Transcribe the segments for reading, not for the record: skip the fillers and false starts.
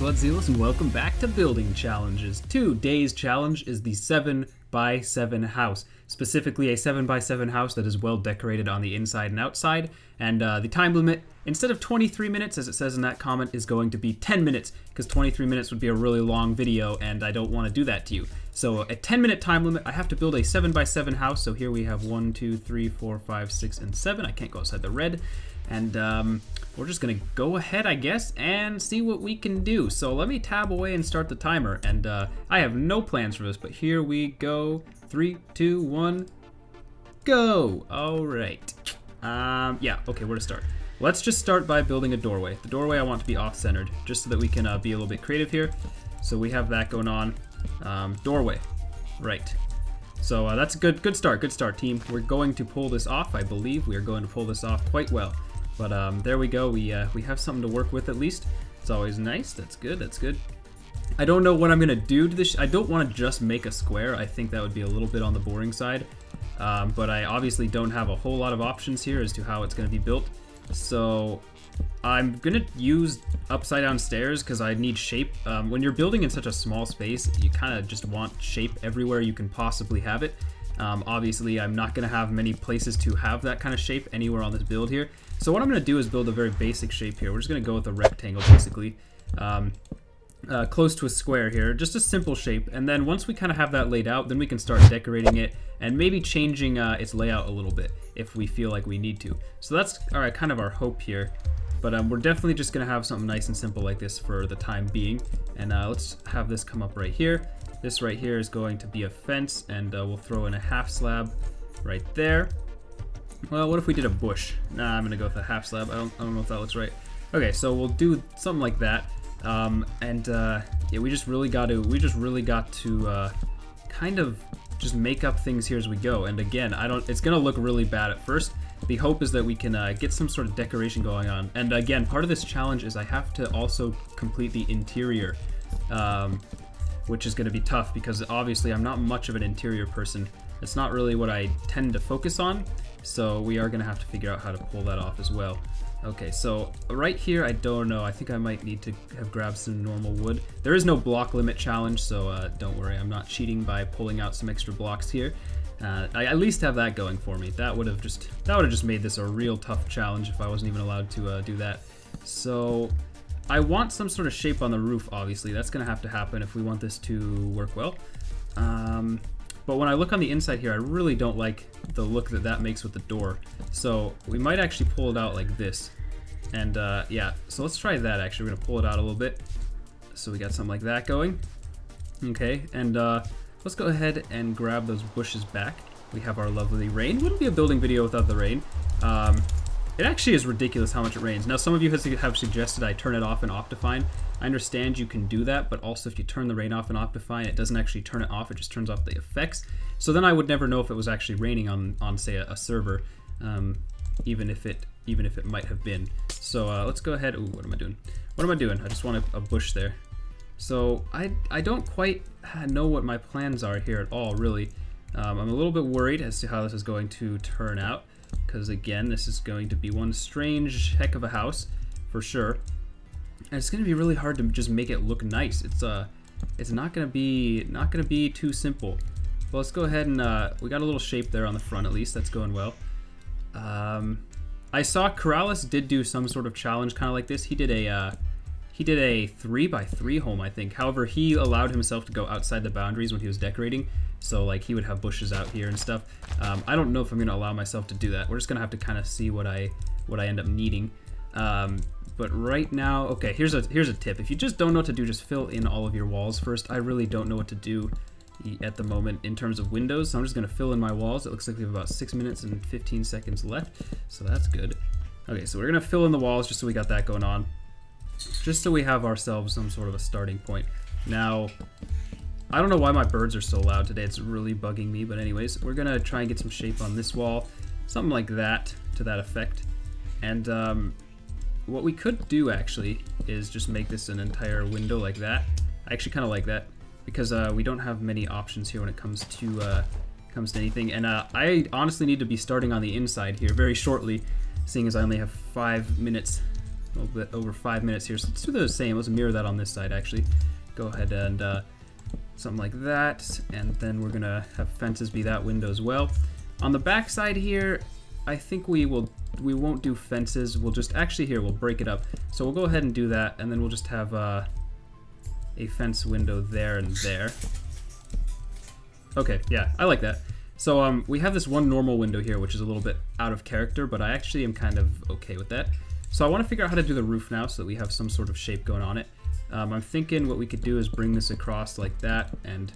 BloodZelos, and welcome back to Building Challenges. Today's challenge is the 7x7 house, specifically a 7x7 house that is well decorated on the inside and outside, and the time limit, instead of 23 minutes as it says in that comment, is going to be 10 minutes, because 23 minutes would be a really long video and I don't want to do that to you. So a 10-minute time limit. I have to build a 7x7 house, so here we have 1, 2, 3, 4, 5, 6, and 7. I can't go outside the red. And we're just gonna go ahead, I guess, and see what we can do. So let me tab away and start the timer. And I have no plans for this, but here we go. 3, 2, 1, go! All right. Yeah, okay, where to start? Let's just start by building a doorway. The doorway I want to be off-centered, just so that we can be a little bit creative here. So we have that going on. Doorway, right. So that's a good start, team. We're going to pull this off. I believe we are going to pull this off quite well. But there we go. We have something to work with at least. It's always nice. That's good. That's good. I don't know what I'm gonna do to this. I don't want to just make a square. I think that would be a little bit on the boring side. But I obviously don't have a whole lot of options here as to how it's gonna be built. So I'm gonna use upside down stairs because I need shape. When you're building in such a small space, you kind of just want shape everywhere you can possibly have it. Obviously, I'm not gonna have many places to have that kind of shape anywhere on this build here. So what I'm gonna do is build a very basic shape here. We're just gonna go with a rectangle basically. Close to a square here, just a simple shape, and then once we kind of have that laid out, then we can start decorating it and maybe changing its layout a little bit if we feel like we need to. So that's kind of our hope here, but we're definitely just gonna have something nice and simple like this for the time being. And let's have this come up right here. This right here is going to be a fence, and we'll throw in a half slab right there. Well, what if we did a bush? Nah, I'm gonna go with a half slab. I don't know if that looks right. Okay, so we'll do something like that. Yeah, we just really got to kind of just make up things here as we go. And again, it's gonna look really bad at first. The hope is that we can get some sort of decoration going on. And again, part of this challenge is I have to also complete the interior, which is gonna be tough because obviously I'm not much of an interior person. It's not really what I tend to focus on. So we are gonna have to figure out how to pull that off as well. Okay, so right here, I don't know. I think I might need to have grabbed some normal wood. There is no block limit challenge, so don't worry. I'm not cheating by pulling out some extra blocks here. I at least have that going for me. That would have just made this a real tough challenge if I wasn't even allowed to do that. So I want some sort of shape on the roof. Obviously, that's gonna have to happen if we want this to work well. But when I look on the inside here, I really don't like the look that makes with the door. So we might actually pull it out like this. And yeah, so let's try that actually. We're gonna pull it out a little bit. So we got something like that going. Okay, and let's go ahead and grab those bushes back. We have our lovely rain. Wouldn't be a building video without the rain. It actually is ridiculous how much it rains. Now, some of you have suggested I turn it off in Optifine. I understand you can do that, but also if you turn the rain off in Optifine, it doesn't actually turn it off, it just turns off the effects. So then I would never know if it was actually raining on say, a server, even if it might have been. So let's go ahead. Ooh, what am I doing? What am I doing? I just want a bush there. So I don't quite know what my plans are here at all, really. I'm a little bit worried as to how this is going to turn out. Because again, this is going to be one strange heck of a house, for sure. And it's going to be really hard to just make it look nice. It's not going to be too simple. Well, let's go ahead and we got a little shape there on the front at least. That's going well. I saw Corrales did do some sort of challenge kind of like this. He did a 3x3 home, I think. However, he allowed himself to go outside the boundaries when he was decorating. So like he would have bushes out here and stuff. I don't know if I'm gonna allow myself to do that. We're just gonna have to kind of see what I end up needing. But right now, okay, here's a tip. If you just don't know what to do, just fill in all of your walls first. I really don't know what to do at the moment in terms of windows, so I'm just gonna fill in my walls. It looks like we have about 6 minutes and 15 seconds left, so that's good. Okay, so we're gonna fill in the walls just so we got that going on. Just so we have ourselves some sort of a starting point. Now, I don't know why my birds are so loud today. It's really bugging me, but anyways, we're gonna try and get some shape on this wall. Something like that, to that effect. And what we could do actually is just make this an entire window like that. I actually kind of like that because we don't have many options here when it comes to anything. And I honestly need to be starting on the inside here very shortly, seeing as I only have 5 minutes a little bit over 5 minutes here. So let's do the same. Let's mirror that on this side, actually. Go ahead and something like that. And then we're going to have fences be that window as well. On the back side here, I think we won't do fences. We'll just, actually here, we'll break it up. So we'll go ahead and do that. And then we'll just have a fence window there and there. Okay, yeah, I like that. So we have this one normal window here, which is a little bit out of character, but I actually am kind of okay with that. So I want to figure out how to do the roof now so that we have some sort of shape going on it. I'm thinking what we could do is bring this across like that and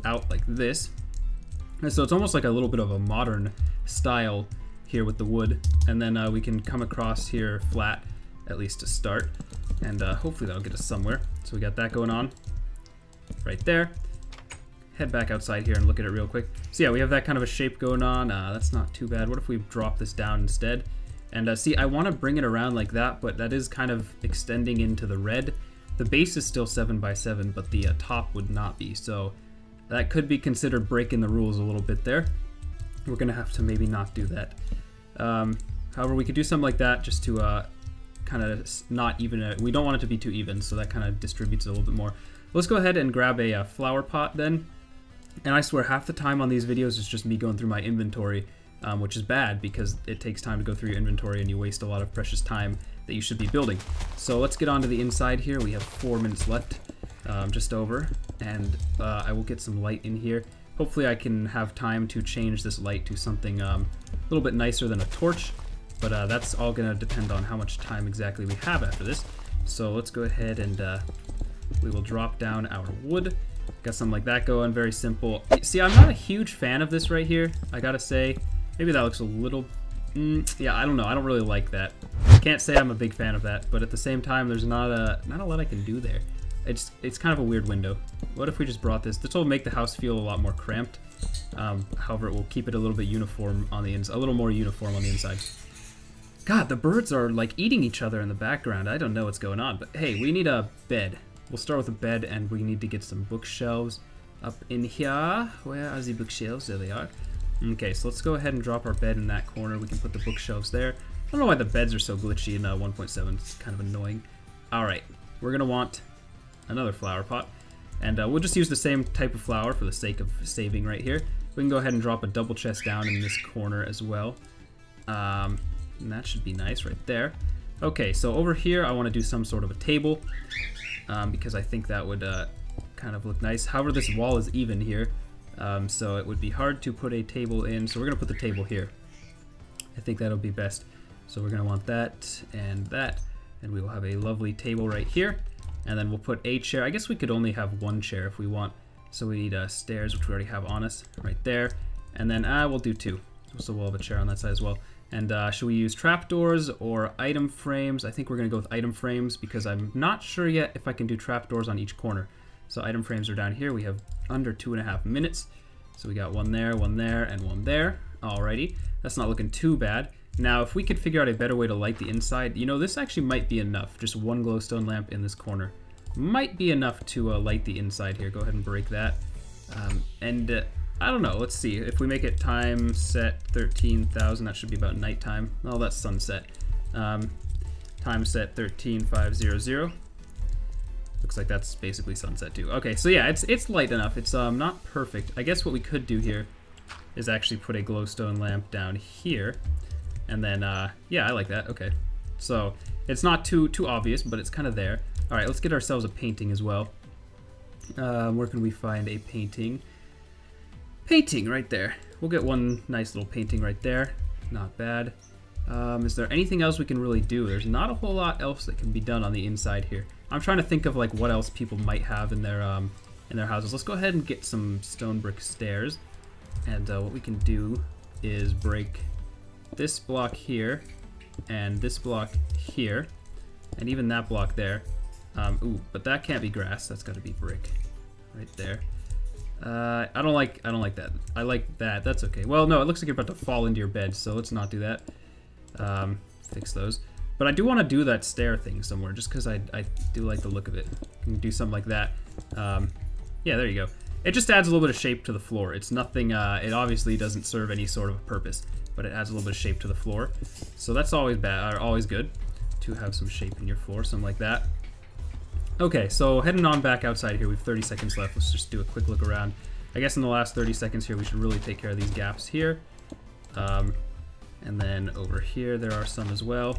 out like this. And so it's almost like a little bit of a modern style here with the wood. And then we can come across here flat, at least to start. And hopefully that'll get us somewhere. So we got that going on right there. Head back outside here and look at it real quick. So yeah, we have that kind of a shape going on. That's not too bad. What if we drop this down instead? And see, I want to bring it around like that, but that is kind of extending into the red. The base is still 7x7, but the top would not be. So that could be considered breaking the rules a little bit there. We're going to have to maybe not do that. However, we could do something like that just to kind of not even it. We don't want it to be too even, so that kind of distributes it a little bit more. Let's go ahead and grab a flower pot then. And I swear half the time on these videos is just me going through my inventory, which is bad because it takes time to go through your inventory and you waste a lot of precious time that you should be building. So let's get on to the inside here. We have 4 minutes left, just over, and I will get some light in here. Hopefully I can have time to change this light to something a little bit nicer than a torch, but that's all gonna depend on how much time exactly we have after this. So let's go ahead and we will drop down our wood. Got something like that going, very simple. See, I'm not a huge fan of this right here, I gotta say. Maybe that looks a little, yeah, I don't know, I don't really like that. Can't say I'm a big fan of that, but at the same time, there's not a lot I can do there. It's kind of a weird window. What if we just brought this? This will make the house feel a lot more cramped. However, it will keep it a little bit uniform on the inside, a little more uniform on the inside. God, the birds are like eating each other in the background. I don't know what's going on, but hey, we need a bed. We'll start with a bed, and we need to get some bookshelves up in here. Where are the bookshelves? There they are. Okay, so let's go ahead and drop our bed in that corner. We can put the bookshelves there. I don't know why the beds are so glitchy in 1.7. It's kind of annoying. All right, we're gonna want another flower pot, and we'll just use the same type of flower for the sake of saving right here. We can go ahead and drop a double chest down in this corner as well. And that should be nice right there. Okay, so over here I want to do some sort of a table. Because I think that would kind of look nice. However, this wall is even here, so it would be hard to put a table in. So we're going to put the table here. I think that'll be best. So we're going to want that, and we will have a lovely table right here. And then we'll put a chair. I guess we could only have one chair if we want. So we need stairs, which we already have on us, right there. And then we'll do 2. So we'll have a chair on that side as well. And should we use trapdoors or item frames? I think we're going to go with item frames because I'm not sure yet if I can do trapdoors on each corner. So item frames are down here. We have under 2.5 minutes. So we got one there, and one there. Alrighty, that's not looking too bad. Now, if we could figure out a better way to light the inside, you know, this actually might be enough. Just one glowstone lamp in this corner might be enough to light the inside here. Go ahead and break that. I don't know, let's see. If we make it time set 13,000, that should be about nighttime. Oh, that's sunset. Time set 13,500. Looks like that's basically sunset too. Okay, so yeah, it's light enough. It's not perfect. I guess what we could do here is actually put a glowstone lamp down here. And then, yeah, I like that. Okay. So it's not too obvious, but it's kind of there. All right, let's get ourselves a painting as well. Where can we find a painting? Painting right there. We'll get one nice little painting right there. Not bad. Is there anything else we can really do? There's not a whole lot else that can be done on the inside here. I'm trying to think of like what else people might have in their houses. Let's go ahead and get some stone brick stairs. And what we can do is break this block here and this block here and even that block there. Ooh, but that can't be grass. That's got to be brick right there. I don't like that. I like that. That's okay. Well, no, it looks like you're about to fall into your bed, so let's not do that. Fix those. But I do want to do that stair thing somewhere, just because I do like the look of it. You can do something like that. Yeah, there you go. It just adds a little bit of shape to the floor. It's nothing, it obviously doesn't serve any sort of purpose, but it adds a little bit of shape to the floor. So that's always bad, or always good. to have some shape in your floor, something like that. Okay, so heading on back outside here, we have 30 seconds left. Let's just do a quick look around. I guess in the last 30 seconds here, we should really take care of these gaps here. And then over here, there are some as well.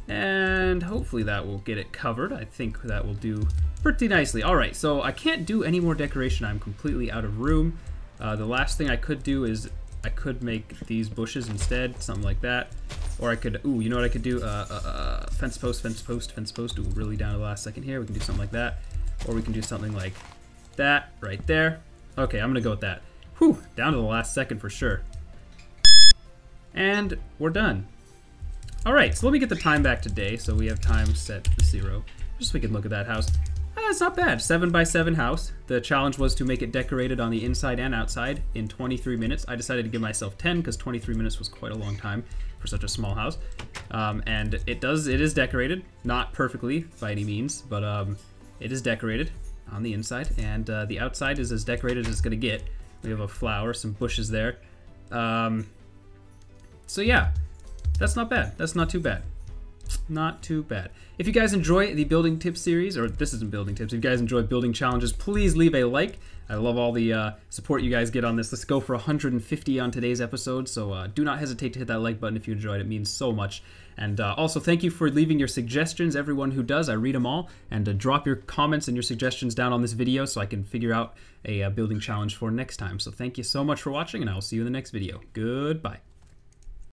And hopefully that will get it covered. I think that will do pretty nicely. All right, so I can't do any more decoration. I'm completely out of room. The last thing I could do is I could make these bushes instead, something like that. Or I could, ooh, you know what I could do? Fence post, fence post, fence post. Ooh, really down to the last second here. We can do something like that. Or we can do something like that right there. Okay, I'm gonna go with that. Whew, down to the last second for sure. And we're done. All right, so let me get the time back today. So we have time set to 0. Just so we can look at that house. It's not bad, 7 by 7 house. The challenge was to make it decorated on the inside and outside in 23 minutes. I decided to give myself 10 because 23 minutes was quite a long time for such a small house. And it is decorated, not perfectly by any means, but it is decorated on the inside, and the outside is as decorated as it's gonna get. We have a flower, some bushes there. So yeah, that's not bad. That's not too bad. Not too bad. If you guys enjoy the building tips series, or this isn't building tips, if you guys enjoy building challenges, please leave a like. I love all the support you guys get on this. Let's go for 150 on today's episode, so do not hesitate to hit that like button if you enjoyed. It means so much. And also thank you for leaving your suggestions, everyone who does. I read them all. And drop your comments and your suggestions down on this video so I can figure out a building challenge for next time. So thank you so much for watching, and I will see you in the next video. Goodbye.